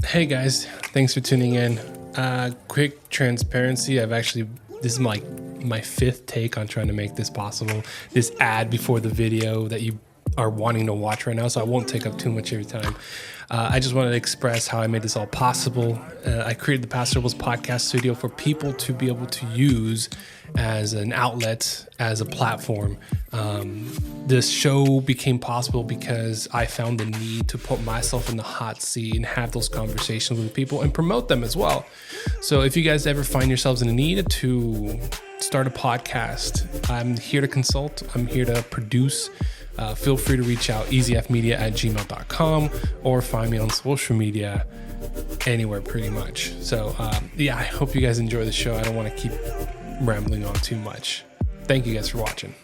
Hey guys, thanks for tuning in. Quick transparency, this is my fifth take on trying to make this possible. This ad before the video that you are wanting to watch right now, so I won't take up too much of your time. I just wanted to express how I made this all possible. I created the Paso Robles podcast studio for people to be able to use as an outlet, as a platform. This show became possible because I found the need to put myself in the hot seat and have those conversations with people and promote them as well. So if you guys ever find yourselves in a need to start a podcast, I'm here to consult. I'm here to produce. Feel free to reach out, easyfmedia@gmail.com, or find me on social media anywhere pretty much. So I hope you guys enjoy the show. I don't want to keep rambling on too much. Thank you guys for watching.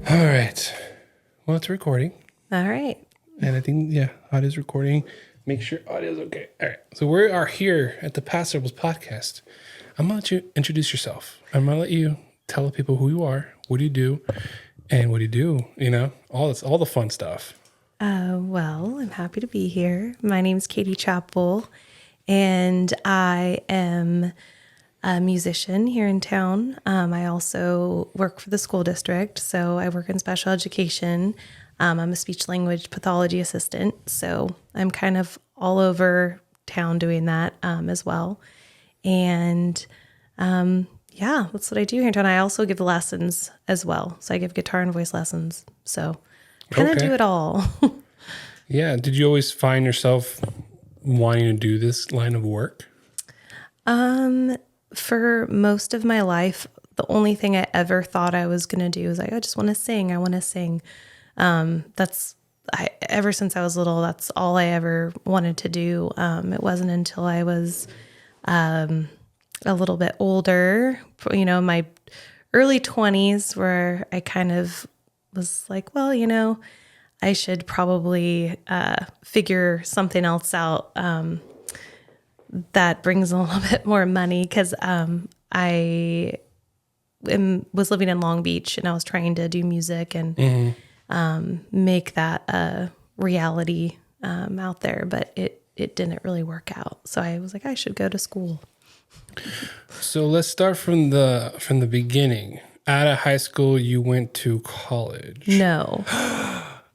All right. Well, it's recording. All right. And I think, audio's recording. Make sure audio's okay. All right. So we are here at the Paso Robles podcast. I'm going to let you introduce yourself. I'm going to let you tell the people who you are, what do you do, and what do you do, all the fun stuff. Well, I'm happy to be here. My name's Katie Chappell, and I am a musician here in town. I also work for the school district, so I work in special education. I'm a speech language pathology assistant, so I'm kind of all over town doing that as well. And that's what I do here in town. I also give lessons as well. So I give guitar and voice lessons. So kind of do it all. Yeah. Did you always find yourself wanting to do this line of work? For most of my life, the only thing I ever thought I was going to do was like, I just want to sing. I want to sing. Ever since I was little, that's all I ever wanted to do. It wasn't until I was, a little bit older, my early 20s, where I kind of was like, well, I should probably, figure something else out, that brings a little bit more money. Cause, I was living in Long Beach and I was trying to do music and, make that a reality out there, but it didn't really work out. So I was like, I should go to school. So let's start from the beginning. Out of high school, you went to college. No,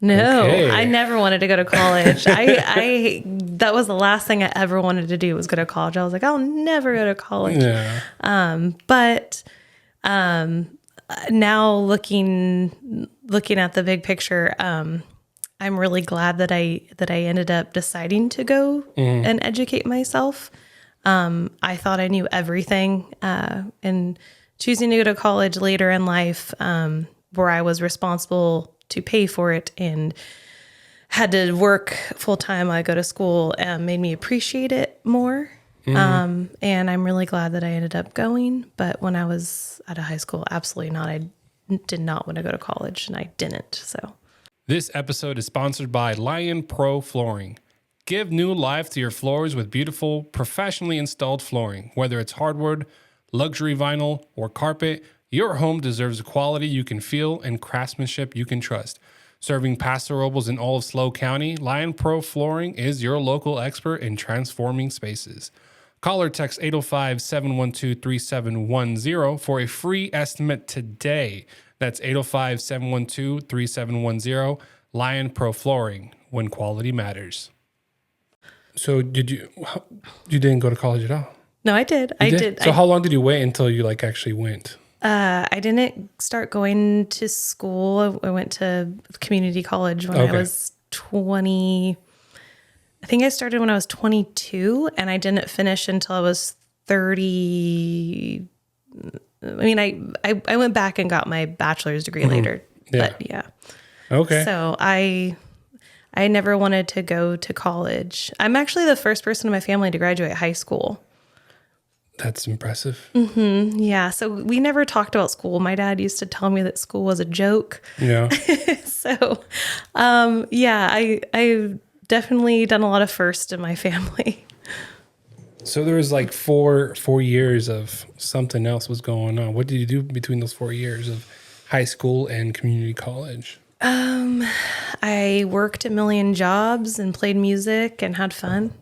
okay. I never wanted to go to college. I that was the last thing I ever wanted to do was go to college. I was like, I'll never go to college. Yeah. But now looking at the big picture, I'm really glad that I ended up deciding to go and educate myself. I thought I knew everything, and choosing to go to college later in life, where I was responsible to pay for it and had to work full time while I go to school, made me appreciate it more. And I'm really glad that I ended up going. But when I was out of high school, absolutely not. I did not want to go to college, and I didn't. So this episode is sponsored by Lion Pro Flooring. Give new life to your floors with beautiful, professionally installed flooring. Whether it's hardwood, luxury vinyl, or carpet, your home deserves a quality you can feel and craftsmanship you can trust. Serving Paso Robles in all of SLO County, Lion Pro Flooring is your local expert in transforming spaces. Call or text 805-712-3710 for a free estimate today. That's 805-712-3710. Lion Pro Flooring, when quality matters. So you didn't go to college at all? no, I did. I did. So how long did you wait until you actually went? I didn't start going to school. I went to community college when I was 20. I think I started when I was 22, and I didn't finish until I was 30. I mean, I went back and got my bachelor's degree later. Yeah. But yeah. Okay. So I never wanted to go to college. I'm actually the first person in my family to graduate high school. That's impressive. Mm-hmm. Yeah. So we never talked about school. My dad used to tell me that school was a joke. Yeah. So, I've definitely done a lot of firsts in my family. So there was like four years of something else was going on. What did you do between those 4 years of high school and community college? I worked a million jobs and played music and had fun.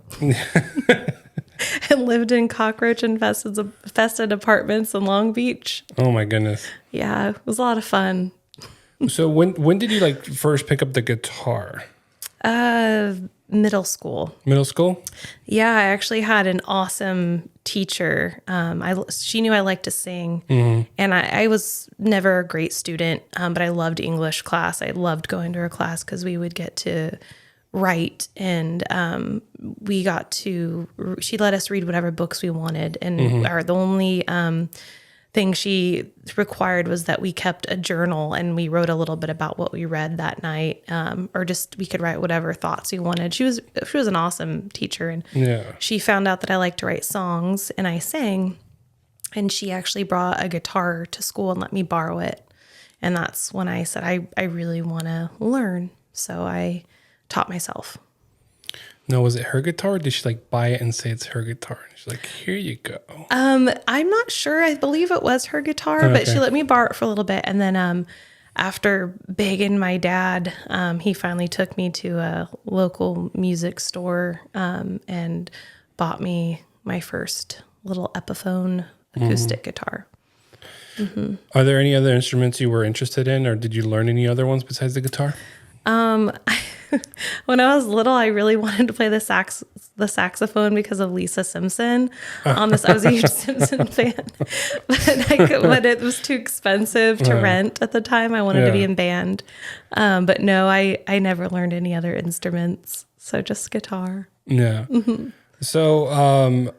And lived in cockroach infested apartments in Long Beach. Oh my goodness. Yeah, it was a lot of fun. So when did you like first pick up the guitar? Middle school. Middle school? Yeah, I actually had an awesome teacher. She knew I liked to sing, and I was never a great student, but I loved English class. I loved going to her class because we would get to write, and she let us read whatever books we wanted, and the only thing she required was that we kept a journal and we wrote a little bit about what we read that night, or just we could write whatever thoughts we wanted. She was an awesome teacher, and she found out that I liked to write songs and I sang, and she actually brought a guitar to school and let me borrow it. And that's when I said, I really want to learn. So I taught myself. No, was it her guitar? Or did she like buy it and say it's her guitar? She's like, here you go. I'm not sure. I believe it was her guitar, but she let me borrow it for a little bit. And then after begging my dad, he finally took me to a local music store and bought me my first little Epiphone acoustic guitar. Are there any other instruments you were interested in, or did you learn any other ones besides the guitar? When I was little, I really wanted to play the saxophone because of Lisa Simpson. I was a huge Simpson fan, but it was too expensive to rent at the time. I wanted to be in band, but no, I never learned any other instruments, so just guitar. Yeah. So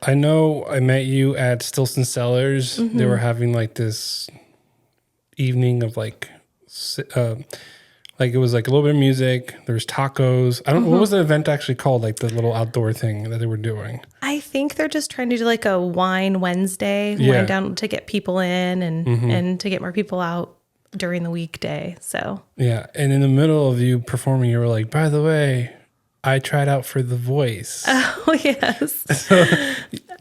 I know I met you at Stilson Cellars. They were having like this evening of like it was like a little bit of music. There was tacos. I don't know. What was the event actually called? Like the little outdoor thing that they were doing. I think they're just trying to do like a wine Wednesday, wine down to get people in and to get more people out during the weekday. So yeah. And in the middle of you performing, you were like, by the way, I tried out for The Voice. Oh, yes. So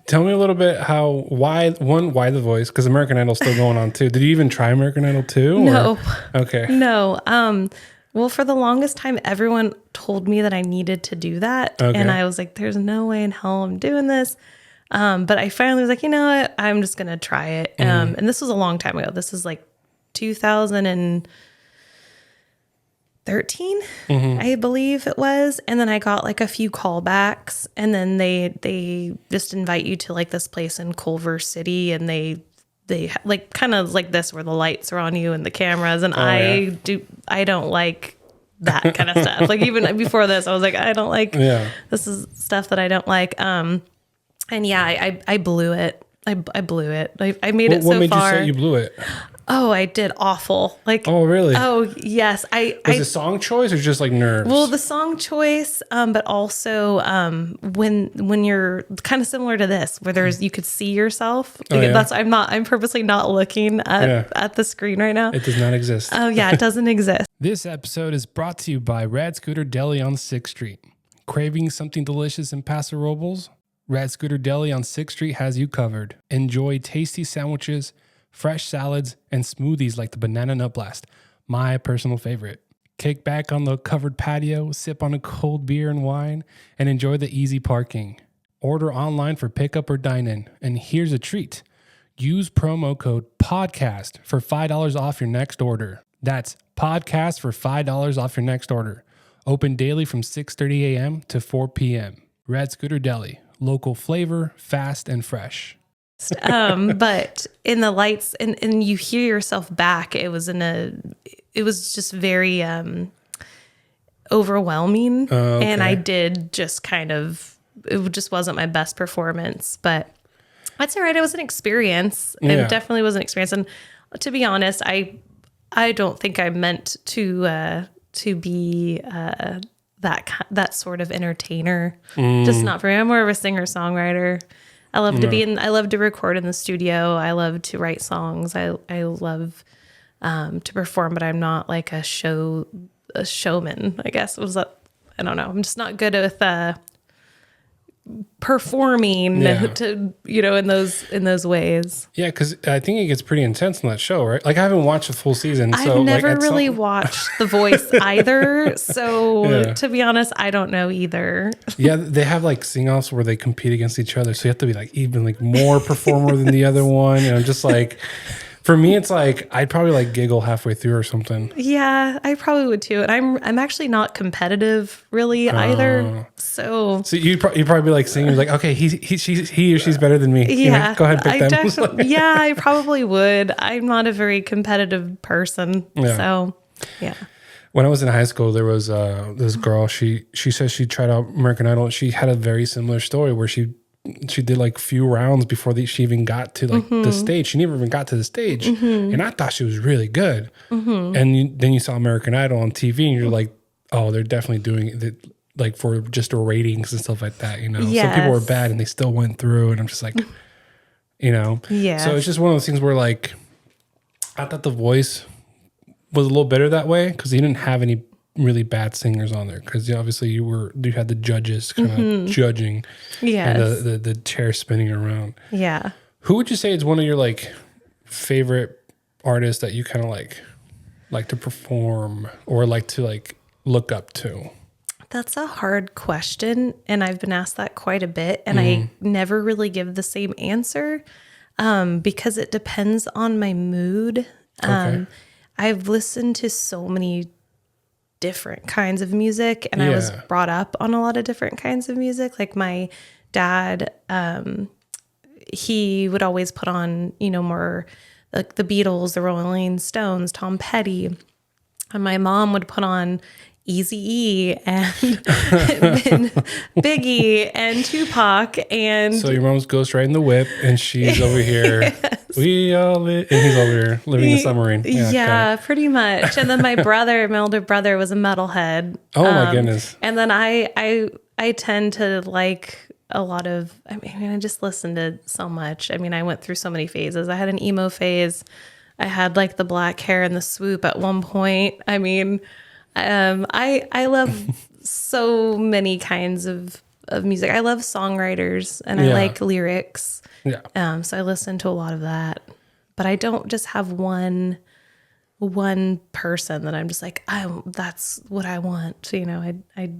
tell me a little bit why The Voice? Because American Idol's still going on too. Did you even try American Idol too? No. Okay. No. Well, for the longest time, everyone told me that I needed to do that. Okay. And I was like, there's no way in hell I'm doing this. But I finally was like, you know what? I'm just going to try it. And this was a long time ago. This is like 2013, I believe it was. And then I got like a few callbacks, and then they just invite you to like this place in Culver City, and they like kind of like this where the lights are on you and the cameras. And I don't like that kind of stuff. Like even before this, I was like, I don't like, this is stuff that I don't like. And yeah, I blew it. I blew it. I made it so far. What made you say you blew it? Oh, I did awful. Like, oh, really? Oh, yes. Was it song choice or just like nerves? Well, the song choice, but also when you're kind of similar to this, where you could see yourself. Like, I'm purposely not looking at the screen right now. It does not exist. Oh yeah, it doesn't exist. This episode is brought to you by Rad Scooter Deli on 6th Street. Craving something delicious in Paso Robles? Rad Scooter Deli on 6th Street has you covered. Enjoy tasty sandwiches, fresh salads, and smoothies like the Banana Nut Blast, my personal favorite. Kick back on the covered patio, sip on a cold beer and wine, and enjoy the easy parking. Order online for pickup or dine-in. And here's a treat. Use promo code PODCAST for $5 off your next order. That's PODCAST for $5 off your next order. Open daily from 6:30 a.m. to 4 p.m. Rad Scooter Deli. Local flavor, fast and fresh. But in the lights and you hear yourself back, it was just very overwhelming. Okay. And I did just it just wasn't my best performance, but that's all right. It was an experience. It definitely was an experience. And to be honest, I don't think I meant to be that sort of entertainer. Just not for me. I'm more of a singer-songwriter. I love to record in the studio. I love to write songs. I love to perform, but I'm not like a showman, I guess. I don't know. I'm just not good with performing Yeah. to, in those ways. Yeah, because I think it gets pretty intense in that show, right? Like I haven't watched a full season, I've so never like really watched The Voice either. So Yeah. to be honest, I don't know either. Yeah, they have like sing-offs where they compete against each other, so you have to be like even like more performer than the other one. And I'm just like, for me, it's like I'd probably like giggle halfway through or something. Yeah, I probably would too. And I'm actually not competitive really either. So you'd probably be like singing like, okay, he or she's better than me. yeah, Go ahead, pick I them. yeah, I probably would. I'm not a very competitive person. Yeah. So yeah. When I was in high school, there was this girl. She says she tried out American Idol. She had a very similar story where she did like few rounds before she even got to like the stage. She never even got to the stage, and I thought she was really good. And then you saw American Idol on TV, and you're like, oh, they're definitely doing it like for just ratings and stuff like that. Some people were bad and they still went through, and I'm just like, Yeah. So it's just one of those things where like I thought The Voice was a little better that way because he didn't have any really bad singers on there because obviously you had the judges kind of judging Yes. and the chair spinning around. Yeah. Who would you say is one of your like favorite artists that you kind of like to perform or like to like look up to? That's a hard question, and I've been asked that quite a bit, and I never really give the same answer because it depends on my mood. Okay. I've listened to so many different kinds of music, and I was brought up on a lot of different kinds of music. Like my dad, he would always put on, more like the Beatles, the Rolling Stones, Tom Petty. And my mom would put on Eazy-E and Biggie and Tupac. And So your mom's ghost riding the whip and she's over here. Yes. We all live, and he's over here living in a submarine. Yeah, pretty much. And then my older brother was a metalhead. Oh my goodness. And then I tend to like a lot of, I just listened to so much. I went through so many phases. I had an emo phase. I had like the black hair and the swoop at one point. I love so many kinds of music. I love songwriters and I like lyrics. Yeah. So I listen to a lot of that, but I don't just have one person that I'm just like, that's what I want. I've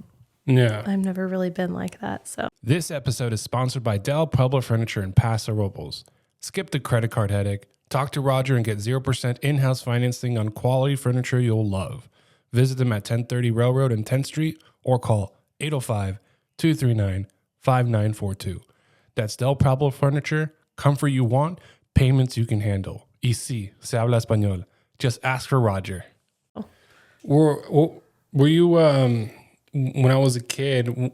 never really been like that. So this episode is sponsored by Pueblo Furniture in Paso Robles. Skip the credit card headache. Talk to Roger and get 0% in-house financing on quality furniture you'll love. Visit them at 1030 Railroad and 10th Street or call 805-239-5942. That's Del Pueblo Furniture. Comfort you want, payments you can handle. Y sí, se habla español. Just ask for Roger. Were you, when I was a kid,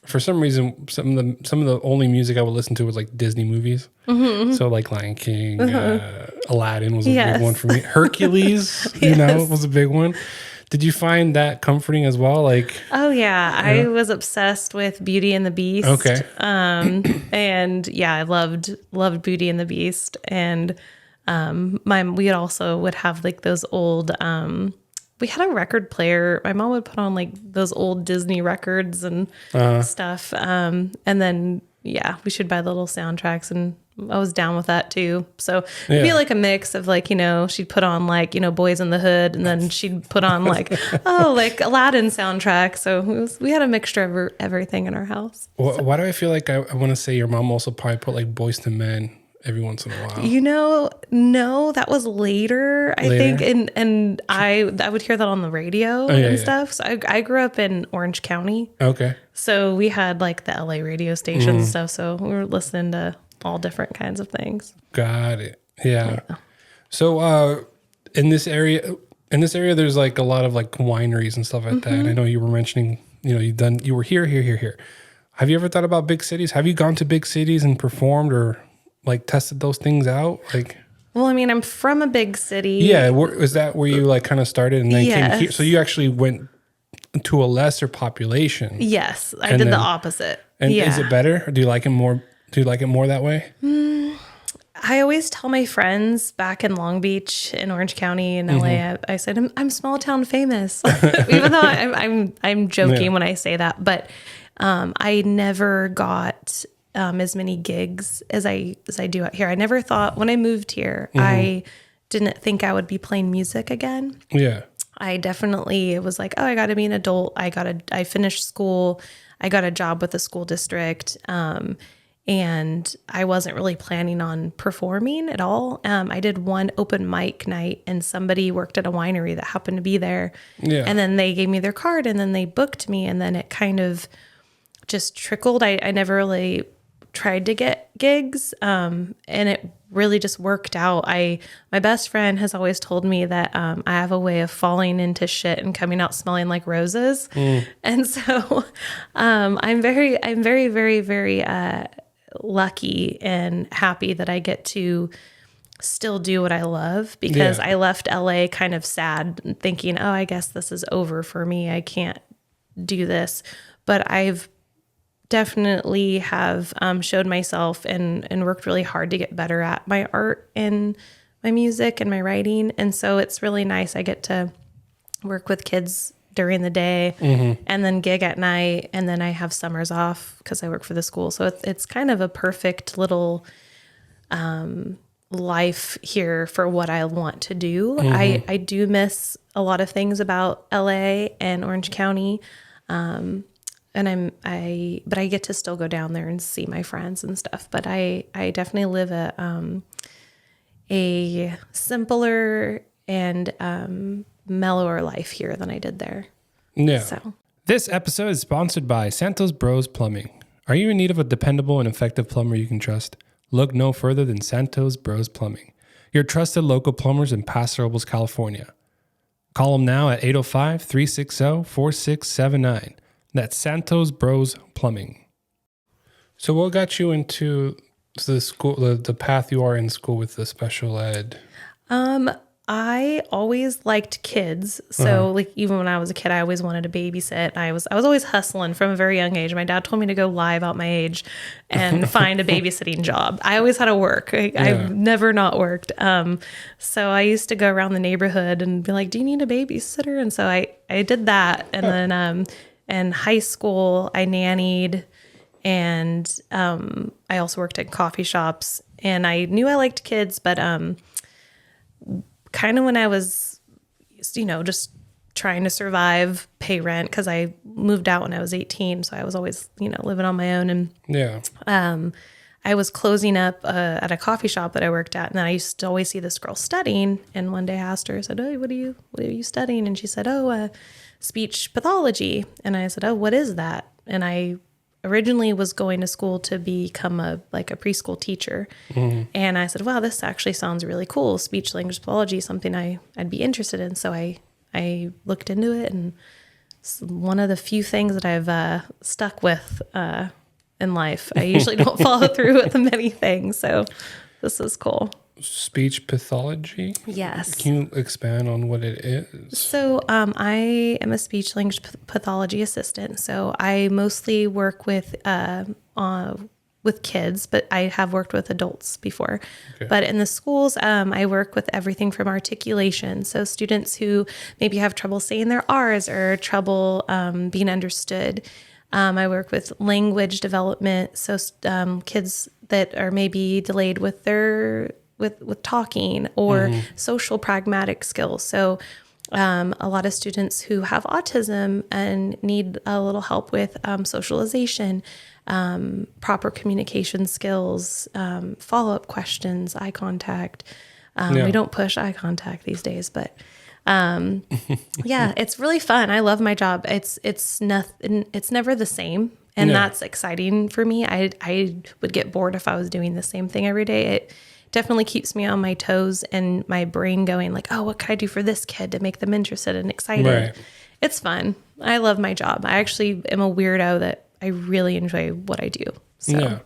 for some reason, some of the only music I would listen to was like Disney movies. So like Lion King, Aladdin was a big one for me. Hercules, was a big one. Did you find that comforting as well? Like, oh yeah, I was obsessed with Beauty and the Beast. Okay. And yeah, I loved Beauty and the Beast. And we also would have like those old. We had a record player. My mom would put on like those old Disney records and stuff. And then we should buy the little soundtracks, and I was down with that too. So it'd be like a mix of like, she'd put on like, Boys in the Hood, and then she'd put on like, like Aladdin soundtrack. So we had a mixture of everything in our house. Why do I feel like I want to say your mom also probably put like Boys to Men every once in a while? No, that was later, I think. And I would hear that on the radio and stuff. So I grew up in Orange County. Okay. So we had like the LA radio stations and stuff. So we were listening to all different kinds of things. Got it. Yeah. So in this area, there's like a lot of like wineries and stuff like that. And I know you were mentioning, you were here. Have you ever thought about big cities? Have you gone to big cities and performed or like tested those things out? Like, well, I'm from a big city. Yeah. Is that where you like kind of started and then came here? So you actually went to a lesser population. Yes. I did the opposite. And is it better? Or do you like it more? Do you like it more that way? I always tell my friends back in Long Beach in Orange County in LA, I said, I'm small town famous, even though I'm joking when I say that. But I never got as many gigs as I do out here. I never thought when I moved here, I didn't think I would be playing music again. Yeah. I definitely was like, oh, I got to be an adult. I finished school. I got a job with the school district. And I wasn't really planning on performing at all. I did one open mic night and somebody worked at a winery that happened to be there. Yeah. And then they gave me their card and then they booked me. And then it kind of just trickled. I never really tried to get gigs. And it really just worked out. My best friend has always told me that I have a way of falling into shit and coming out smelling like roses. And so I'm very, very, very lucky and happy that I get to still do what I love, because I left LA kind of sad, thinking, oh, I guess this is over for me. I can't do this. But I've definitely have showed myself and worked really hard to get better at my art and my music and my writing. And so it's really nice. I get to work with kids during the day and then gig at night. And then I have summers off because I work for the school. So it's kind of a perfect little life here for what I want to do. I do miss a lot of things about LA and Orange County. And but I get to still go down there and see my friends and stuff. But I definitely live a simpler and mellower life here than I did there. Yeah. So This episode is sponsored by Santos Bros Plumbing. Are you in need of a dependable and effective plumber you can trust? Look no further than Santos Bros Plumbing, your trusted local plumbers in Paso Robles, California. Call them now at 805-360-4679. That's Santos Bros Plumbing. So what got you into the school, the path you are in school with the special ed? I always liked kids. So like even when I was a kid, I always wanted to babysit. I was always hustling from a very young age. My dad told me to go lie about my age and find a babysitting job. I always had to work. I've never not worked. So I used to go around the neighborhood and be like, do you need a babysitter? And so I did that. And then, in high school, I nannied, and I also worked at coffee shops. And I knew I liked kids, but kind of when I was, just trying to survive, pay rent, because I moved out when I was 18, so I was always, living on my own. And I was closing up at a coffee shop that I worked at, and then I used to always see this girl studying. And one day I asked her, I said, "Oh, what are you studying?" And she said, "Oh, speech pathology." And I said, "Oh, what is that?" And I originally was going to school to become a preschool teacher. And I said, wow, this actually sounds really cool. Speech language pathology is something I'd be interested in. So I looked into it, and it's one of the few things that I've stuck with in life. I usually don't follow through with many things. So this is cool. Speech pathology? Yes. Can you expand on what it is? So I am a speech language pathology assistant. So I mostly work with kids, but I have worked with adults before. Okay. But in the schools, I work with everything from articulation. So students who maybe have trouble saying their R's or trouble being understood. I work with language development. So kids that are maybe delayed with their with talking or social pragmatic skills. So a lot of students who have autism and need a little help with socialization, proper communication skills, follow-up questions, eye contact. We don't push eye contact these days, but it's really fun. I love my job. It's nothing. It's never the same. And that's exciting for me. I would get bored if I was doing the same thing every day. It definitely keeps me on my toes and my brain going like, oh, what can I do for this kid to make them interested and excited? Right. It's fun. I love my job. I actually am a weirdo that I really enjoy what I do. So. Yeah.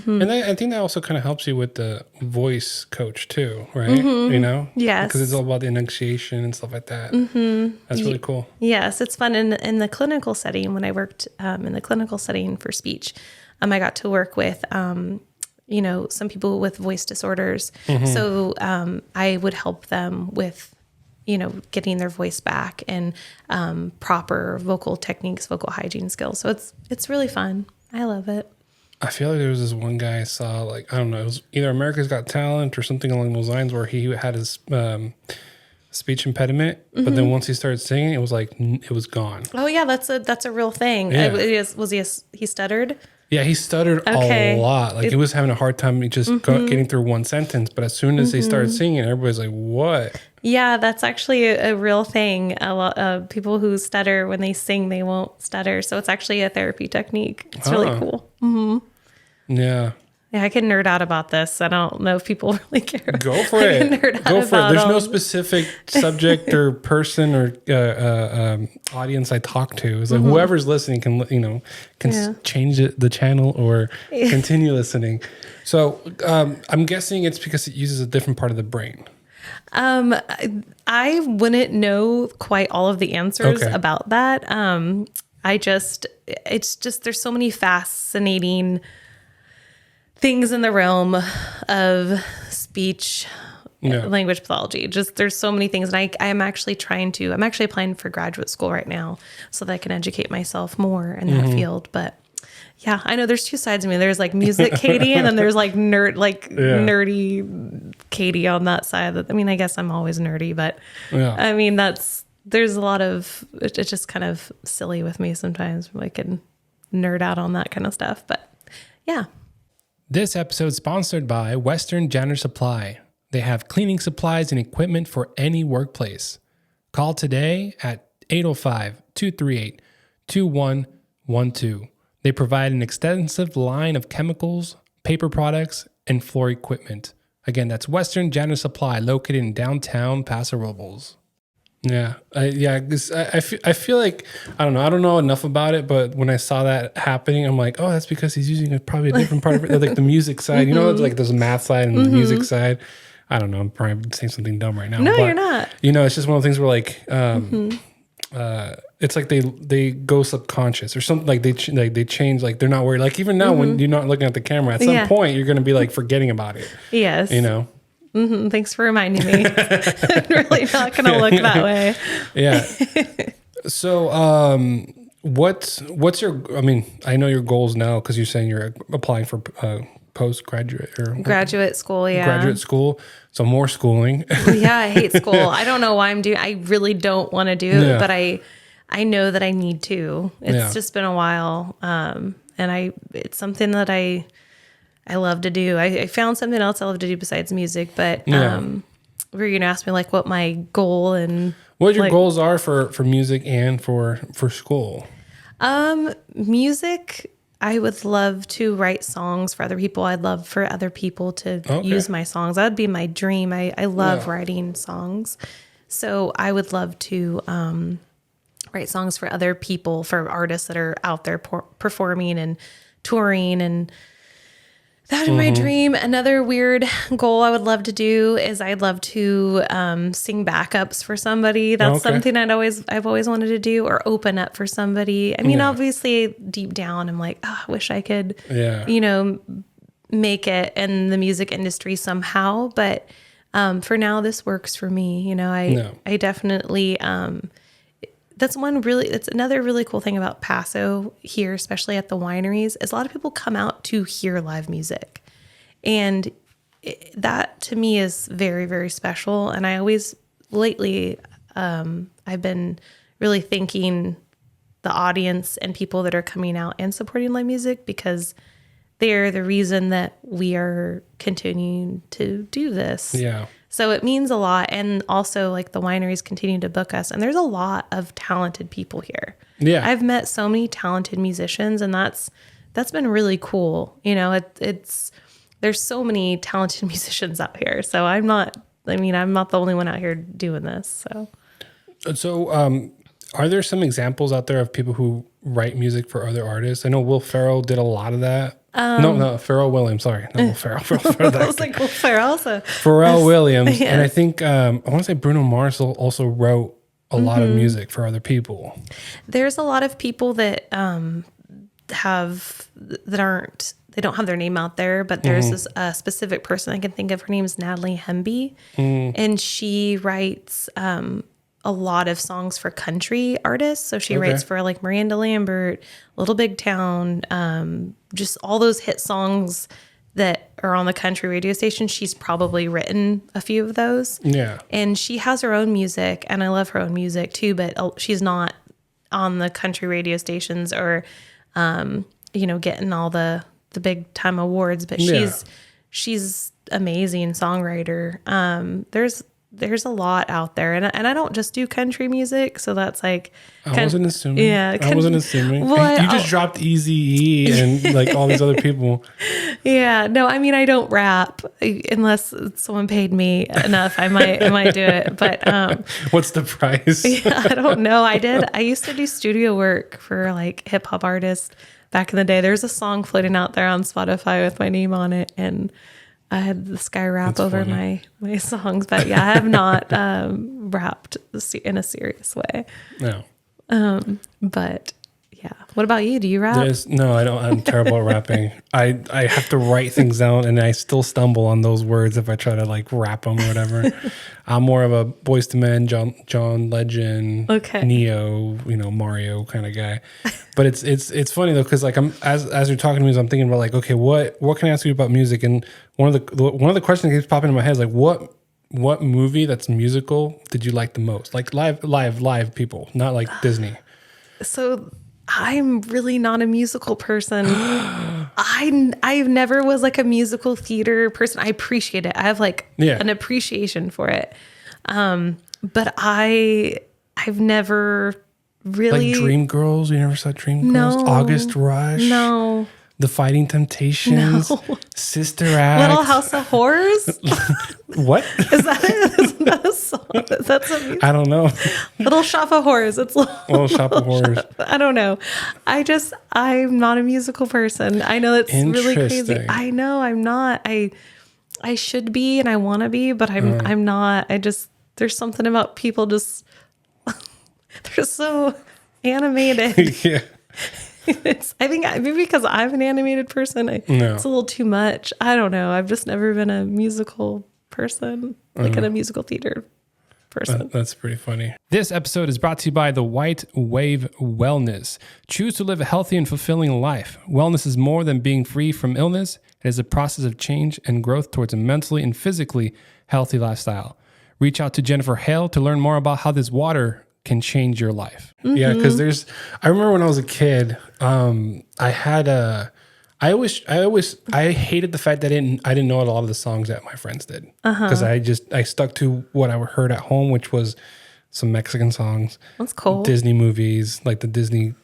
And I think that also kind of helps you with the voice coach too, right? Yes. Because it's all about the enunciation and stuff like that. That's really cool. Yes, it's fun. In the clinical setting, when I worked in the clinical setting for speech, I got to work with, some people with voice disorders. So I would help them with, getting their voice back and proper vocal techniques, vocal hygiene skills. So it's really fun. I love it. I feel like there was this one guy I saw, like, I don't know, it was either America's Got Talent or something along those lines, where he had his speech impediment, but then once he started singing, it was like it was gone. Oh yeah, that's a real thing. Yeah. He stuttered? Yeah, he stuttered a lot. Like, he was having a hard time just getting through one sentence. But as soon as he started singing, everybody's like, "What?" Yeah, that's actually a real thing. A lot of people who stutter when they sing, they won't stutter. So it's actually a therapy technique. It's really cool. Yeah. Yeah, I can nerd out about this. I don't know if people really care. Go for it. Go for it. There's no specific subject or person or audience I talk to. It's like whoever's listening can change the channel or continue listening. So I'm guessing it's because it uses a different part of the brain. I wouldn't know quite all of the answers about that. It's just there's so many fascinating things in the realm of speech, language pathology. Just there's so many things. And I'm actually applying for graduate school right now so that I can educate myself more in that field. But yeah, I know there's two sides of me. There's like music Katie, and then there's like nerdy Katie on that side. I mean, I guess I'm always nerdy, but I mean, there's a lot of, it's just kind of silly with me sometimes. I can nerd out on that kind of stuff, but yeah. This episode is sponsored by Western Janitor Supply. They have cleaning supplies and equipment for any workplace. Call today at 805-238-2112. They provide an extensive line of chemicals, paper products, and floor equipment. Again, that's Western Janitor Supply, located in downtown Paso Robles. Yeah, I feel like, I don't know enough about it, but when I saw that happening, I'm like, oh, that's because he's using probably a different part of it, like the music side. You know, like there's a math side and the music side. I don't know. I'm probably saying something dumb right now. No, you're not. You know, it's just one of the things where like, it's like they go subconscious or something. Like they change. Like they're not worried. Like even now when you're not looking at the camera, at some point you're going to be like forgetting about it. Yes. You know. Thanks for reminding me. I'm really not going to look that way. Yeah. So, what's your? I mean, I know your goals now because you're saying you're applying for postgraduate or graduate school. Yeah, graduate school. So more schooling. Yeah, I hate school. I don't know why I'm doing. I really don't want to do it, but I know that I need to. It's just been a while, and it's something that I love to do. I found something else I love to do besides music, but were you going to ask me like what my goal and what your goals are for music and for school? Music, I would love to write songs for other people. I'd love for other people to use my songs. That would be my dream. I love writing songs. So I would love to write songs for other people, for artists that are out there performing and touring, and that is my dream. Another weird goal I would love to do is I'd love to sing backups for somebody. That's something I've always wanted to do, or open up for somebody. I mean, obviously deep down, I'm like, oh, I wish I could, make it in the music industry somehow. But for now, this works for me. I definitely, that's another really cool thing about Paso here, especially at the wineries, is a lot of people come out to hear live music. And that to me is very, very special. And I always, lately, I've been really thanking the audience and people that are coming out and supporting live music, because they're the reason that we are continuing to do this. Yeah. So it means a lot. And also like the wineries continue to book us. And there's a lot of talented people here. Yeah. I've met so many talented musicians, and that's been really cool. There's so many talented musicians out here. So I'm not the only one out here doing this. So are there some examples out there of people who write music for other artists? I know Will Ferrell did a lot of that. No, Pharrell Williams. Sorry, not Will Ferrell. I was like, Will Ferrell also. Pharrell Williams. Yes. And I think, I want to say Bruno Mars also wrote a lot of music for other people. There's a lot of people that aren't they don't have their name out there, but there's this specific person I can think of. Her name is Natalie Hemby, and she writes a lot of songs for country artists. So she writes for like Miranda Lambert, Little Big Town, just all those hit songs that are on the country radio station. She's probably written a few of those. Yeah. And she has her own music, and I love her own music too, but she's not on the country radio stations or, getting all the big time awards, but she's amazing songwriter. There's a lot out there, and I don't just do country music, so that's like I wasn't assuming. Yeah, I wasn't assuming. What? You just dropped Eazy-E and like all these other people. Yeah, no, I mean I don't rap unless someone paid me enough. I might do it, but what's the price? Yeah, I don't know. I used to do studio work for like hip hop artists back in the day. There's a song floating out there on Spotify with my name on it, and I had this guy rap That's over funny. my songs, but yeah, I have not rapped in a serious way. No. But yeah, what about you? Do you rap? No, I don't. I'm terrible at rapping. I have to write things down, and I still stumble on those words if I try to like rap them or whatever. I'm more of a Boyz II Men, John Legend, Neo, Mario kind of guy. But it's funny though, because like as you're talking to me, I'm thinking about like, okay, what can I ask you about music? And one of the questions that keeps popping in my head is like, what movie that's musical did you like the most? Like live people, not like Disney. So I'm really not a musical person. I never was like a musical theater person. I appreciate it. I have like an appreciation for it. But I've never really like Dreamgirls. You never saw Dreamgirls? No. August Rush? No. The Fighting Temptations? No. Sister Act? Little House of Horrors? What? Is that a song? That's a music? I don't know. Little Shop of Horrors. It's Little Shop of Horrors. I don't know. I'm not a musical person. I know it's really crazy. I know I'm not. I should be and I want to be, but I'm not. There's something about people just they're so animated. Yeah. I think maybe because I'm an animated person, it's a little too much. I don't know. I've just never been a musical person, like in a musical theater person. That's pretty funny. This episode is brought to you by the White Wave Wellness. Choose to live a healthy and fulfilling life. Wellness is more than being free from illness. It is a process of change and growth towards a mentally and physically healthy lifestyle. Reach out to Jennifer Hale to learn more about how this water can change your life. Mm-hmm. Yeah, because I remember when I was a kid, I hated the fact that I didn't know a lot of the songs that my friends did, because I stuck to what I heard at home, which was some Mexican songs. That's cool. Disney movies, like the Disney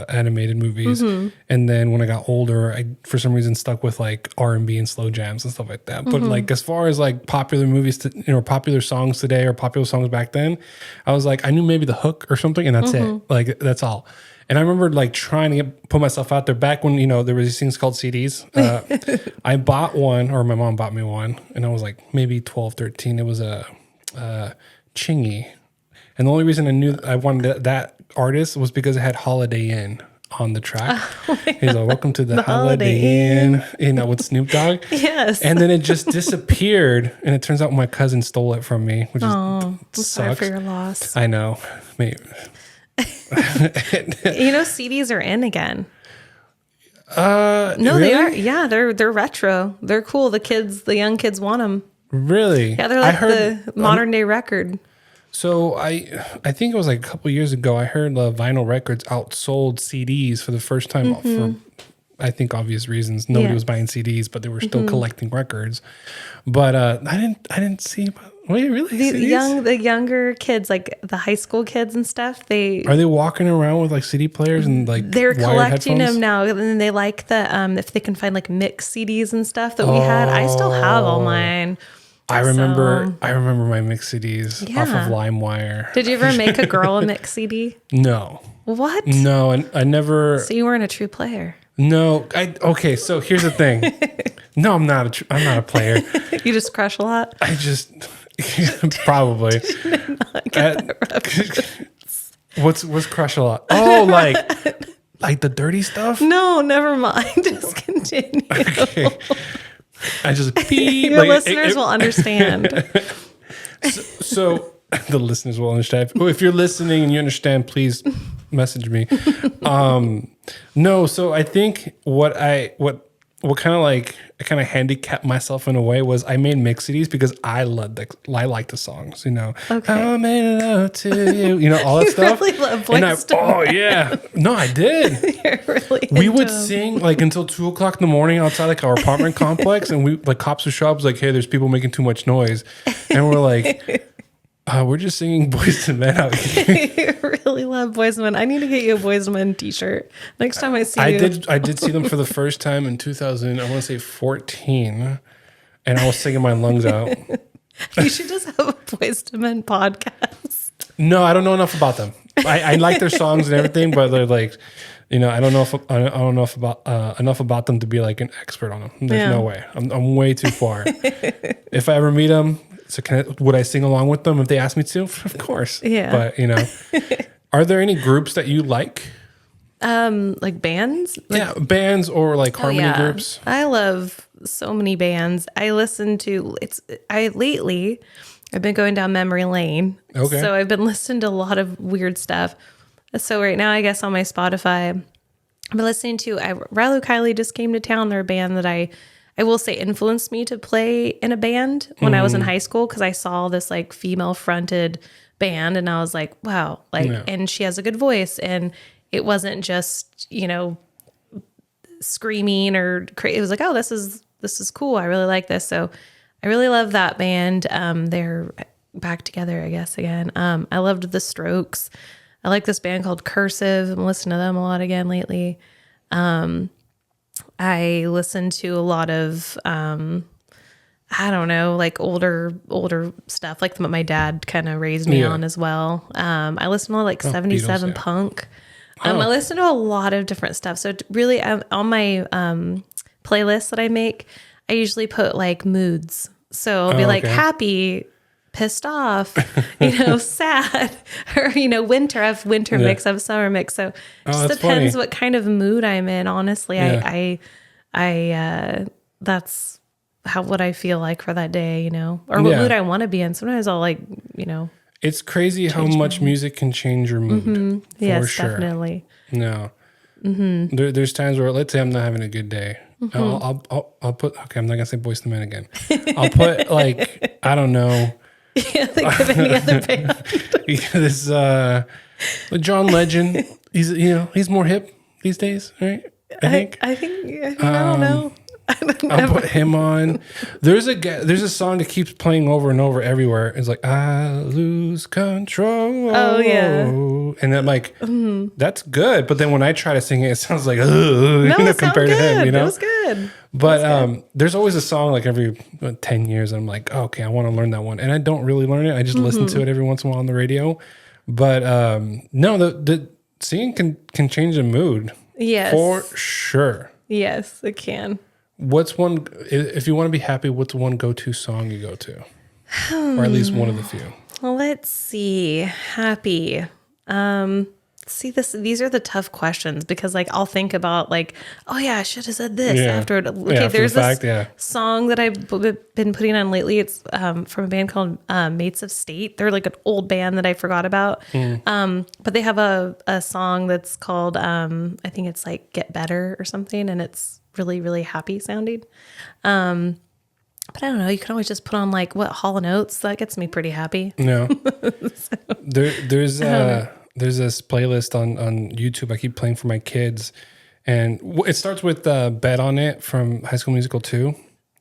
animated movies. Mm-hmm. And then when I got older, I for some reason stuck with like R&B and slow jams and stuff like that. But like as far as like popular movies, popular songs today or popular songs back then, I was like, I knew maybe the hook or something, and that's it. Like that's all. And I remember like trying to put myself out there back when, there was these things called CDs. I bought one, or my mom bought me one, and I was like maybe 12, 13. It was a Chingy. And the only reason I knew I wanted that artist was because it had Holiday Inn on the track. He's like, welcome to the Holiday Inn, with Snoop Dogg. Yes. And then it just disappeared. And it turns out my cousin stole it from me, which I'm sorry for your loss. I know. Maybe. CDs are in again. No, really? they are. Yeah, they're retro. They're cool. The young kids want them. Really? Yeah, they're like the modern day record. So I think it was like a couple of years ago, I heard the vinyl records outsold CDs for the first time for, I think, obvious reasons. Nobody was buying CDs, but they were still collecting records. But I didn't see. Wait, really? The younger kids, like the high school kids and stuff, are they walking around with like CD players and like they're collecting headphones? them now, and they like the if they can find like mix CDs and stuff that we had. I still have all mine. I remember my mix CDs off of LimeWire. Did you ever make a girl a mix CD? No. What? No, and I never. So you weren't a true player. No. Okay. So here's the thing. No, I'm not a player. You just crush a lot. I just probably. What's crush a lot? Oh, like the dirty stuff? No, never mind. Just continue. Okay. I just beep. Your listeners will understand. So the listeners will understand. If you're listening and you understand, please message me. No, so I think what kind of like I kind of handicapped myself in a way was I made mix-CDs because I like the songs, Okay. I made it up to you, all that stuff. Really love Boyz II Men. Oh yeah, no, I did. You're really We would sing like until 2:00 in the morning outside like our apartment complex, and we like cops would show up like, hey, there's people making too much noise, and we're like. We're just singing Boyz II Men out here. I really love Boyz II Men. I need to get you a Boyz II Men t-shirt next time I see you. I did see them for the first time in 2000. I want to say 14, and I was singing my lungs out. You should just have a Boyz II Men podcast. No, I don't know enough about them. I like their songs and everything, but they're like, I don't know enough about them to be like an expert on them. There's no way. I'm way too far. If I ever meet them. So would I sing along with them if they asked me to? Of course. Yeah. But, are there any groups that you like? Like bands? Bands or like harmony groups. I love so many bands. Lately I've been going down memory lane. Okay. So I've been listening to a lot of weird stuff. So right now, I guess on my Spotify, I've been listening to Rilo Kiley just came to town. They're a band that I will say influenced me to play in a band when I was in high school because I saw this like female fronted band and I was like, wow, and she has a good voice and it wasn't just, screaming or it was like, oh, this is cool. I really like this. So I really love that band. They're back together, I guess, again. I loved The Strokes. I like this band called Cursive. I'm listening to them a lot again lately. I listen to a lot of, I don't know, like older stuff, like what my dad kind of raised me on as well. I listen to like 77 Beatles, punk. I listen to a lot of different stuff. So really on my playlist that I make, I usually put like moods. So I'll be like happy, pissed off, sad, or, winter. I have winter mix, I have summer mix. So it just depends what kind of mood I'm in. Honestly, I that's what I feel like for that day, or what mood I want to be in. Sometimes I'll like, it's crazy how much music can change your mood. Mm-hmm. Yes, sure. Definitely. No. Mm-hmm. There's times where, let's say I'm not having a good day. Mm-hmm. I'll put, okay, I'm not going to say Boyz II Men again. I'll put like, I don't know. Yeah, think of any other band. This John Legend, he's more hip these days, right? I think I don't know. I'll put him on. There's a song that keeps playing over and over everywhere. It's like I lose control. Oh yeah, and I'm like, that's good. But then when I try to sing it sounds like compared to him. It was good. But there's always a song like every 10 years. I'm like, okay, I want to learn that one, and I don't really learn it. I just listen to it every once in a while on the radio. But no, the singing can change the mood. Yes, for sure. Yes, it can. What's one, if you want to be happy, what's one go-to song you go to? Or at least one of the few. Well, let's see. Happy. These are the tough questions because like I'll think about like, oh yeah, I should have said this afterward. Okay, there's this song that I've been putting on lately. It's from a band called Mates of State. They're like an old band that I forgot about. But they have a song that's called I think it's like Get Better or something, and it's really, really happy sounding. But I don't know. You can always just put on like Hall & Oates. That gets me pretty happy. No. There's this playlist on YouTube I keep playing for my kids, and it starts with "Bet on It" from High School Musical 2.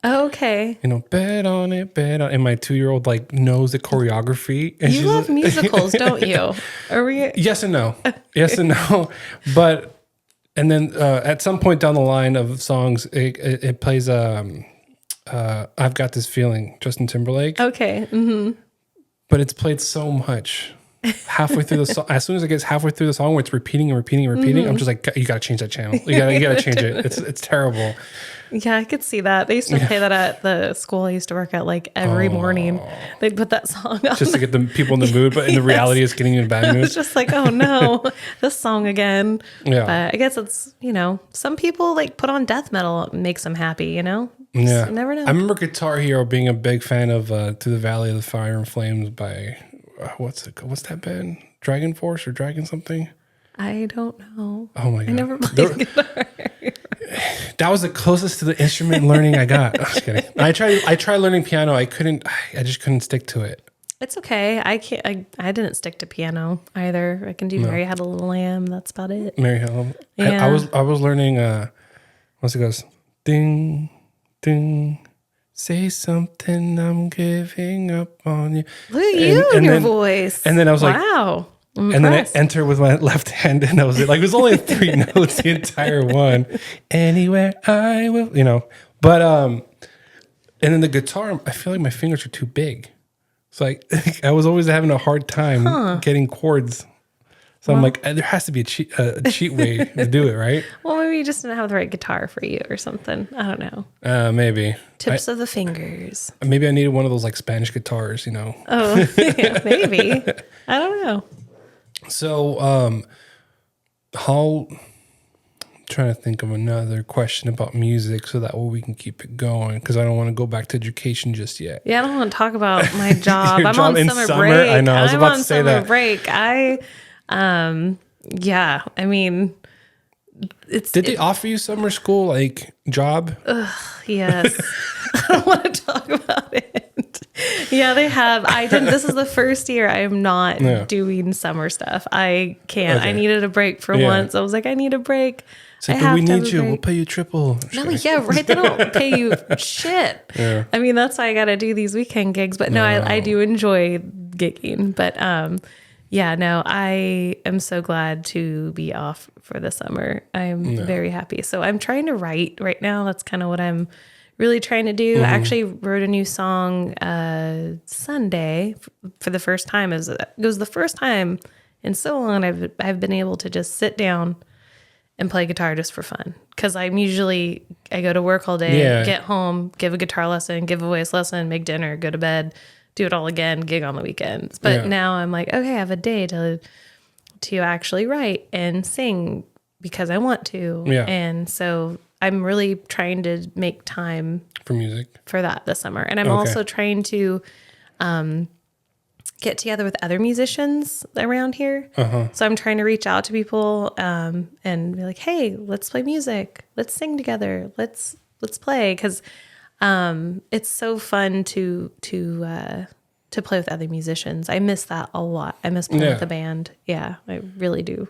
Oh, okay. Bet on it, and my 2-year-old like knows the choreography. And you love musicals, don't you? Are we? Yes and no. Yes and no. But and then at some point down the line of songs, it plays "I've Got This Feeling," Justin Timberlake. Okay. Mm-hmm. But it's played so much. Halfway through the song, as soon as it gets halfway through the song, where it's repeating, I'm just like, you gotta change that channel. You gotta change it. It's terrible. Yeah, I could see that. They used to play that at the school I used to work at, like every morning. They'd put that song on. Just to get the people in the mood, but in the reality is getting you in a bad mood. It's just like, oh no, this song again. Yeah. But I guess it's, some people like put on death metal, it makes them happy, Yeah. You never know. I remember Guitar Hero being a big fan of Through the Valley of the Fire and Flames by, what's that band? Dragon Force or Dragon something? I don't know. Oh my God. I never played guitar. That was the closest to the instrument learning I got. I was kidding. I tried learning piano. I just couldn't stick to it. It's okay. I didn't stick to piano either. I can do Mary Had a Little Lamb. That's about it. Mary Had a Little. Yeah. I was learning. Once it goes, ding, ding, say something. I'm giving up on you. Look at you and your voice. And then I was like, wow. I'm and then I impressed. enter with my left hand, and that was it. Like it was only 3 notes the entire one. Anywhere I will, But and then the guitar, I feel like my fingers are too big. So I was always having a hard time getting chords. So I'm like, there has to be a cheat way to do it, right? Well, maybe you just didn't have the right guitar for you or something. I don't know. Maybe. Tips of the fingers. Maybe I needed one of those like Spanish guitars, Oh, yeah, maybe. I don't know. So, I'm trying to think of another question about music so that way we can keep it going because I don't want to go back to education just yet. Yeah, I don't want to talk about my job. Your I'm job on in summer summer? break. I know, I was about to say I'm on that. summer break. Yeah, Did they offer you summer school like job? yes. I don't want to talk about it. Yeah, they have. I didn't. This is the first year I am not doing summer stuff. I can't. Okay. I needed a break for once. I was like, I need a break. So I have we to have need a you. break. We'll pay you triple. No, yeah, right. They don't pay you shit. Yeah. I mean, that's why I got to do these weekend gigs. But no, I do enjoy gigging. But yeah, no, I am so glad to be off for the summer. I'm very happy. So I'm trying to write right now. That's kind of what I'm really trying to do. I actually wrote a new song Sunday for the first time. It was the first time in so long I've been able to just sit down and play guitar just for fun. Because I go to work all day, get home, give a guitar lesson, give a voice lesson, make dinner, go to bed, do it all again, gig on the weekends. But now I'm like, okay, I have a day to actually write and sing because I want to. Yeah. And so I'm really trying to make time For music. for that this summer. And I'm also trying to get together with other musicians around here. So I'm trying to reach out to people and be like, hey, let's play music. Let's sing together. Let's play. Because it's so fun to play with other musicians. I miss that a lot. I miss playing with the band. Yeah, I really do.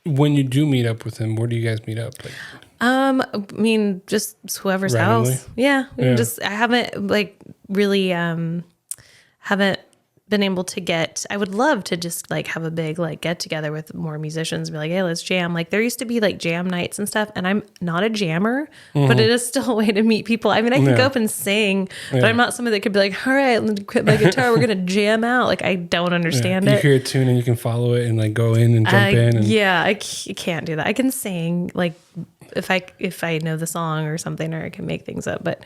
When you do meet up with him, where do you guys meet up? Like, I mean, just whoever's randomly? house. Yeah. I haven't really, haven't been able to I would love to just like have a big like get together with more musicians and be like, hey, let's jam. Like there used to be like jam nights and stuff, and I'm not a jammer, but it is still a way to meet people. I mean, I can go up and sing, but I'm not somebody that could be like, all right, let me quit my guitar. We're going to jam out. Like I don't understand you it. hear a tune and you can follow it and like go in and jump in. And Yeah, I can't do that. I can sing like if I know the song or something, or I can make things up, but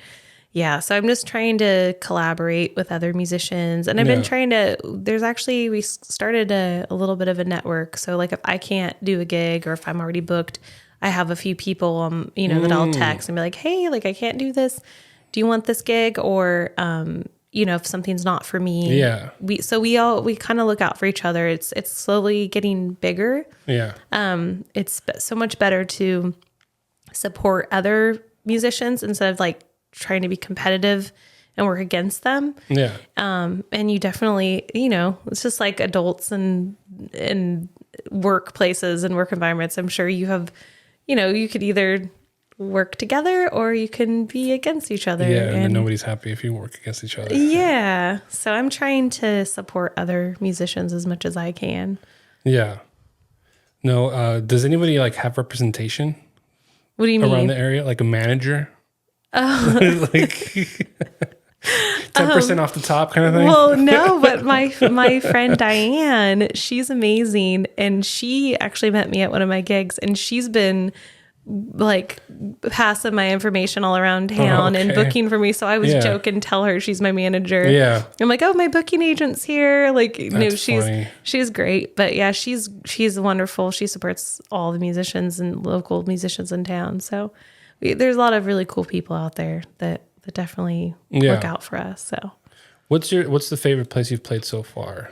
yeah, so I'm just trying to collaborate with other musicians, and I've been trying to, we started a little bit of a network. So like if I can't do a gig or if I'm already booked, I have a few people, that I'll text and be like, hey, like I can't do this. Do you want this gig? Or, if something's not for me, we kind of look out for each other. It's slowly getting bigger. Yeah. It's so much better to support other musicians instead of like trying to be competitive and work against them. Yeah. And you definitely, it's just like adults and workplaces and work environments. I'm sure you have, you could either work together or you can be against each other. Yeah. And then nobody's happy if you work against each other. Yeah. So I'm trying to support other musicians as much as I can. Yeah. No. Does anybody like have representation? What do you mean? Around the area? Like a manager? Oh. Like 10% off the top kind of thing? Well, no, but my friend Diane, she's amazing. And she actually met me at one of my gigs, and she's been like passing my information all around town and booking for me. So I was joking, tell her she's my manager. Yeah. I'm like, oh, my booking agent's here. Like, That's funny. she's great. But yeah, she's wonderful. She supports all the musicians and local musicians in town. So there's a lot of really cool people out there that definitely look out for us. So what's the favorite place you've played so far?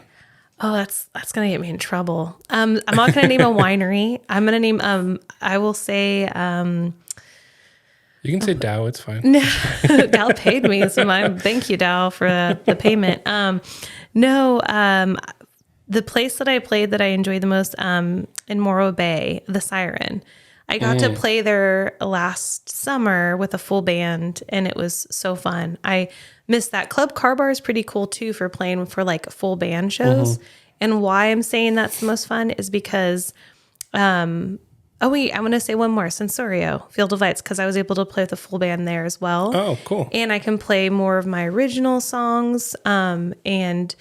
Oh, that's going to get me in trouble. I'm not going to name a winery. I'm going to name, I will say, You can say Dow, it's fine. Dow paid me. So thank you, Dow, for the payment. The place that I played that I enjoyed the most, in Morro Bay, the Siren. I got to play there last summer with a full band, and it was so fun. I missed that. Club Car Bar is pretty cool too for playing for like full band shows. And why I'm saying that's the most fun is because, oh wait, I want to say one more. Sensorio, Field of Lights, because I was able to play with a full band there as well. Oh, cool. And I can play more of my original songs. And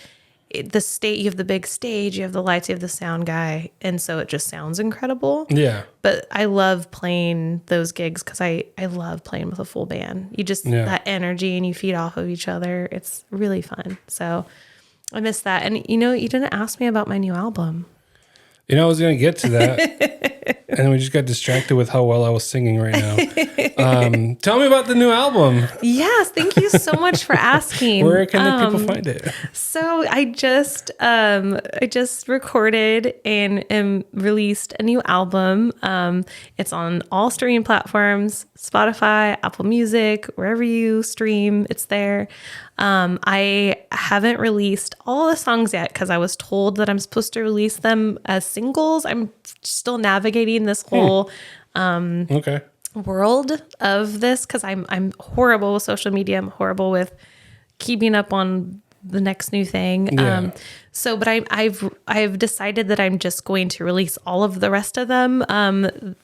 the state, you have the big stage, you have the lights, you have the sound guy, and so it just sounds incredible. Yeah. But I love playing those gigs because I love playing with a full band. You just that energy and you feed off of each other. It's really fun. So I miss that. And you didn't ask me about my new album. I was going to get to that, and we just got distracted with how well I was singing right now. Tell me about the new album. Yes, thank you so much for asking. Where can the people find it? So I just recorded and released a new album. It's on all streaming platforms, Spotify, Apple Music, wherever you stream, it's there. I haven't released all the songs yet because I was told that I'm supposed to release them as singles. I'm still navigating this whole world of this because I'm horrible with social media. I'm horrible with keeping up on the next new thing. Yeah. But I've decided that I'm just going to release all of the rest of them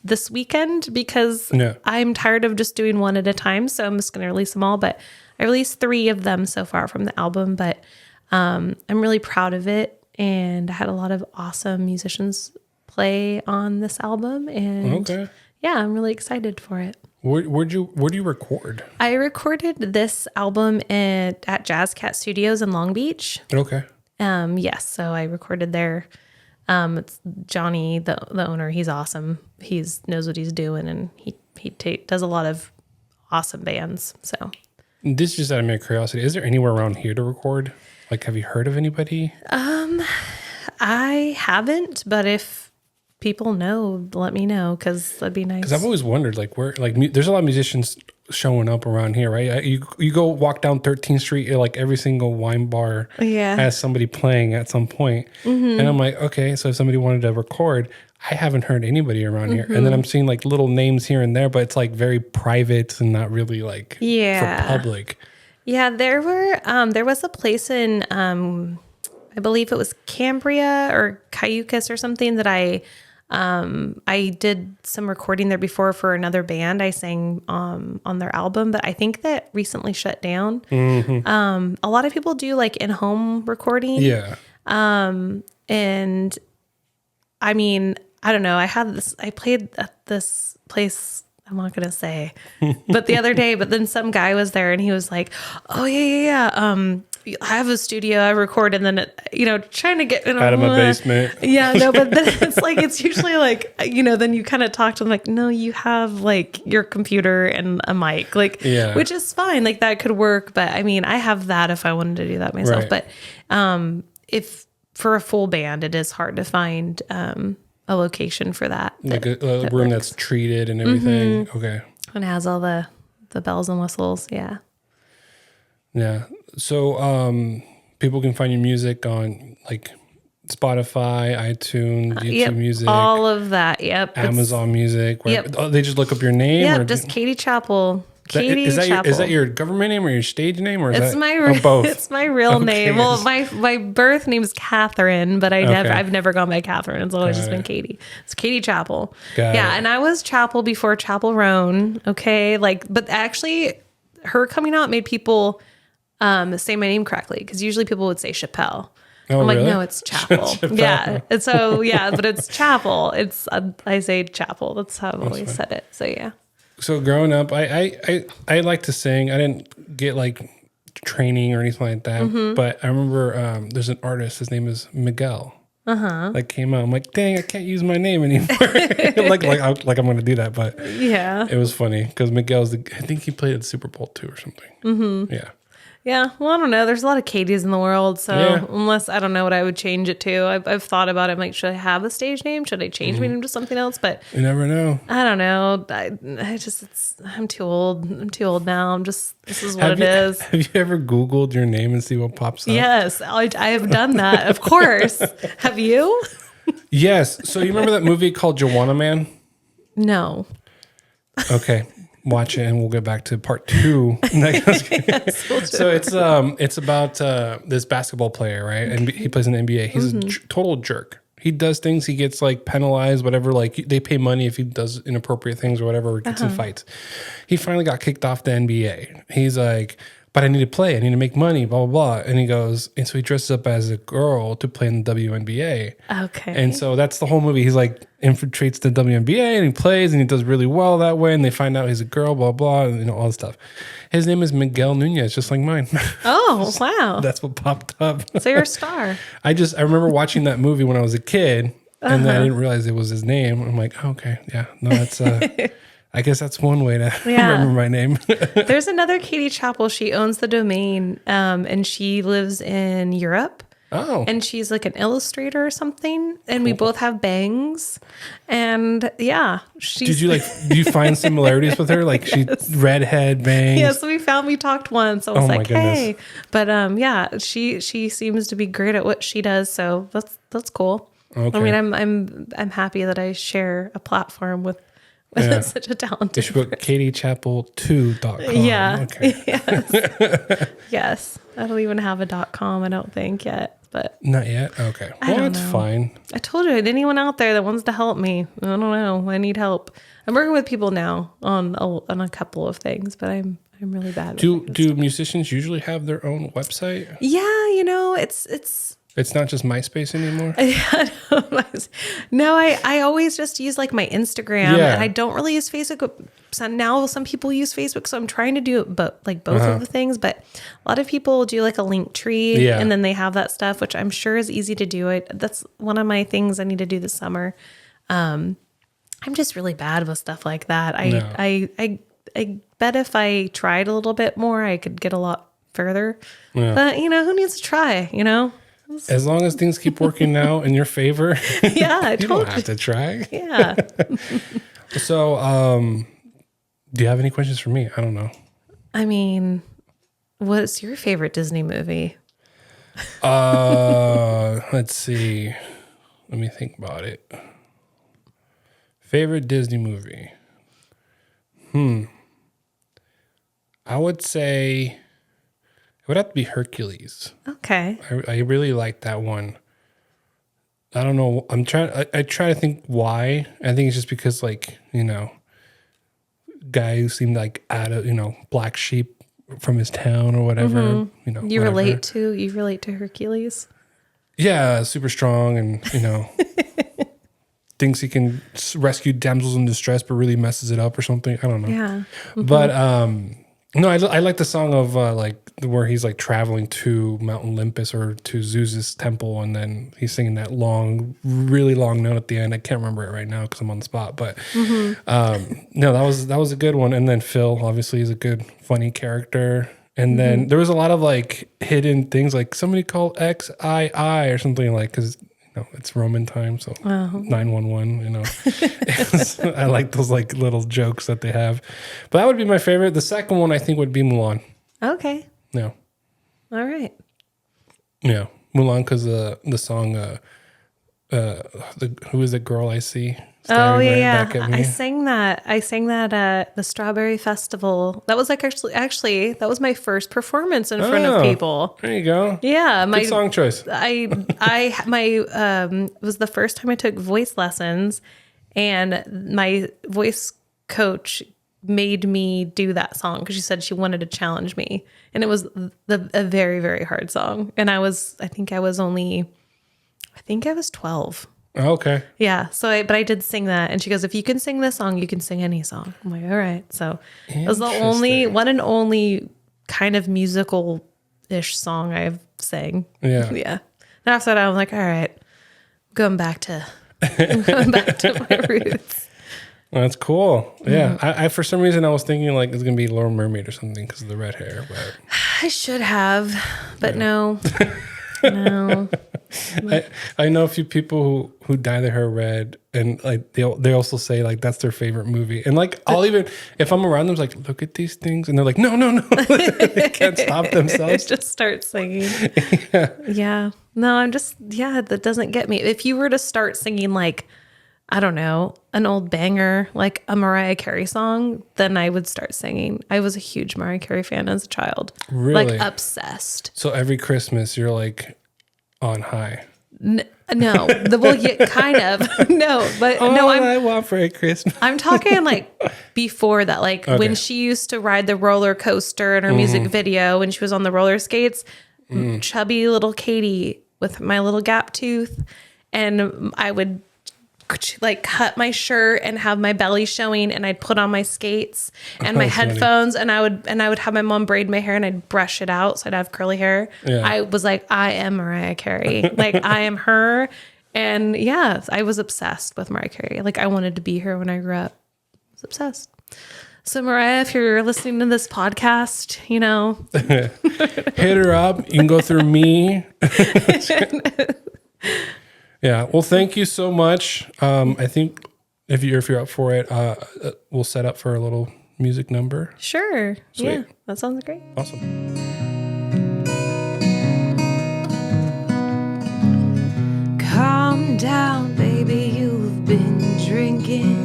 this weekend because I'm tired of just doing one at a time. So I'm just going to release them all. But I released 3 of them so far from the album, but I'm really proud of it. And I had a lot of awesome musicians play on this album. And yeah, I'm really excited for it. Where do you record? I recorded this album at Jazz Cat Studios in Long Beach. Okay. Yes. So I recorded there. It's Johnny, the owner. He's awesome. He knows what he's doing, and he does a lot of awesome bands. So this is just out of my curiosity. Is there anywhere around here to record? Like, have you heard of anybody? I haven't, but if people know, let me know because that'd be nice. Because I've always wondered, like, where, like, there's a lot of musicians showing up around here, right? You go walk down 13th Street, like every single wine bar has somebody playing at some point. And I'm like, okay, so if somebody wanted to record, I haven't heard anybody around here. And then I'm seeing like little names here and there, but it's like very private and not really like for public. Yeah, there was a place in, I believe it was Cambria or Cayucas or something that I did some recording there before for another band. I sang on their album, but I think that recently shut down. A lot of people do like in-home recording. Yeah. And I mean, I don't know. I played at this place, I'm not going to say, but the other day, but then some guy was there and he was like, oh yeah. I have a studio I record, and then trying to get out of my basement. Yeah, no, but then it's usually like, then you kind of talk to them like, no, you have like your computer and a mic, like, which is fine. Like that could work. But I mean, I have that if I wanted to do that myself. Right. But if for a full band, it is hard to find a location for that. Like a room that's treated and everything. Okay. And has all the bells and whistles. Yeah. Yeah. So people can find your music on like Spotify, iTunes, YouTube Music. All of that. Yep. Amazon Music. They just look up your name? Yeah, just Katie Chappell. Is that your government name or your stage name, or it's both? It's my real name. Well, my birth name is Catherine, but I've never gone by Catherine. It's always just been Katie. It's Katie Chappell. And I was Chappell before Chappell Roan. Okay, but actually, her coming out made people say my name correctly because usually people would say Chappell. Oh, I'm like, really? no, it's Chappell. Yeah. And so, yeah, but it's Chappell. It's, I say Chappell. That's how I've always said it. So, yeah. So growing up, I like to sing. I didn't get like training or anything like that. But I remember there's an artist. His name is Miguel. Like came out. I'm like, dang, I can't use my name anymore. like I'm going to do that. But Yeah. it was funny because Miguel's I think he played at Super Bowl 2 or something. Yeah. Yeah, well, I don't know. There's a lot of Katies in the world, so Yeah. unless I don't know what I would change it to. I've thought about it. I'm like, should I have a stage name? Should I change my name to something else? But You never know. I don't know. I'm too old. I'm too old now. This is what is. Have you ever Googled your name and see what pops up? Yes, I have done that. Of course. Have you? Yes. So you remember that movie called Joanna Man? No. Okay. Watch it and we'll get back to part 2. Yes, we'll do. So it's about this basketball player, right? And he plays in the NBA. He's a total jerk. He does things. He gets like penalized, whatever. Like they pay money if he does inappropriate things or whatever, or gets in fights. He finally got kicked off the NBA. He's like, but I need to play. I need to make money, blah, blah, blah. And he goes, and so he dresses up as a girl to play in the WNBA. Okay. And so that's the whole movie. He's like infiltrates the WNBA and he plays and he does really well that way. And they find out he's a girl, blah, blah, and all this stuff. His name is Miguel Nunez, just like mine. Oh, wow. That's what popped up. So you're a star. I remember watching that movie when I was a kid and then I didn't realize it was his name. I'm like, oh, okay, yeah, no, that's, I guess that's one way to remember my name. There's another Katie Chappell. She owns the domain, and she lives in Europe. Oh. And she's like an illustrator or something. And we both have bangs. And yeah, she's. Do you find similarities with her? Like she redhead bangs. Yes, we talked once. I was my like, goodness. hey. But yeah, she seems to be great at what she does. So that's cool. Okay. I mean, I'm happy that I share a platform with such a talented. You should put katiechappell2.com. Yeah. Okay. Yes. Yes. I don't even have a .com, I don't think yet. But Not yet? Okay. I Well, don't that's know. fine. I told you, anyone out there that wants to help me, I don't know. I need help. I'm working with people now on a couple of things, but I'm really bad. Do musicians usually have their own website? Yeah, it's It's not just MySpace anymore? no, I always just use like my Instagram, Yeah. and I don't really use Facebook. So now some people use Facebook, so I'm trying to do it, but like both of the things. But a lot of people do like a link tree, Yeah. and then they have that stuff, which I'm sure is easy to do. That's one of my things I need to do this summer. I'm just really bad with stuff like that. I bet if I tried a little bit more, I could get a lot further. Yeah. But who needs to try? As long as things keep working out in your favor, Yeah, I you told don't you. have to try. Yeah. So, do you have any questions for me? I don't know. I mean, what's your favorite Disney movie? Let's see. Let me think about it. Favorite Disney movie? I would say it would have to be Hercules. Okay. I really like that one. I don't know. I try to think why. I think it's just because guy who seemed like out of, black sheep from his town or whatever, You whatever. relate to Hercules? Yeah, super strong and, thinks he can rescue damsels in distress, but really messes it up or something. I don't know. Yeah. But no, I like the song of where he's like traveling to Mount Olympus or to Zeus's temple, and then he's singing that really long note at the end. I can't remember it right now because I'm on the spot. But no, that was a good one. And then Phil obviously is a good, funny character. And then there was a lot of like hidden things, like somebody called XII or something because. It's Roman time, so 911. I like those like little jokes that they have, but that would be my favorite. The second one I think would be Mulan. Okay. Yeah, All right. yeah, Mulan because the song, who is the girl I see? Oh staring yeah, right back at me? I sang that at the Strawberry Festival. That was like actually that was my first performance in front of people. There you go. Yeah, Good song choice. It was the first time I took voice lessons, and my voice coach made me do that song because she said she wanted to challenge me. And it was a very, very hard song. And I think I was 12. Okay. Yeah. But I did sing that. And she goes, if you can sing this song, you can sing any song. I'm like, all right. So it was the one and only kind of musical-ish song I've sang. Yeah. Yeah. And after that, I'm like, all right, going back to my roots. Well, that's cool. Yeah. I for some reason I was thinking like it's gonna be Little Mermaid or something because of the red hair. But I should have, but no. No. I know a few people who dye their hair red, and like they also say like that's their favorite movie. And like I'll even if I'm around them, like look at these things, and they're like no. They can't stop themselves. Just start singing. Yeah. No, that doesn't get me. If you were to start singing like, I don't know, an old banger, like a Mariah Carey song, then I would start singing. I was a huge Mariah Carey fan as a child. Really? Like obsessed. So every Christmas you're like on high. No, kind of. No, but no, I want for a Christmas. I'm talking like before that, like when she used to ride the roller coaster in her music video when she was on the roller skates, chubby little Katie with my little gap tooth. And I would like cut my shirt and have my belly showing, and I'd put on my skates and my headphones, and I would have my mom braid my hair and I'd brush it out so I'd have curly hair. Yeah. I was like, I am Mariah Carey. Like I am her. And yeah, I was obsessed with Mariah Carey. Like I wanted to be her when I grew up. I was obsessed. So Mariah, if you're listening to this podcast, hit her up. You can go through me. Yeah. Well, thank you so much. I think if you're up for it, we'll set up for a little music number. Sure. Sweet. Yeah. That sounds great. Awesome. Calm down, baby. You've been drinking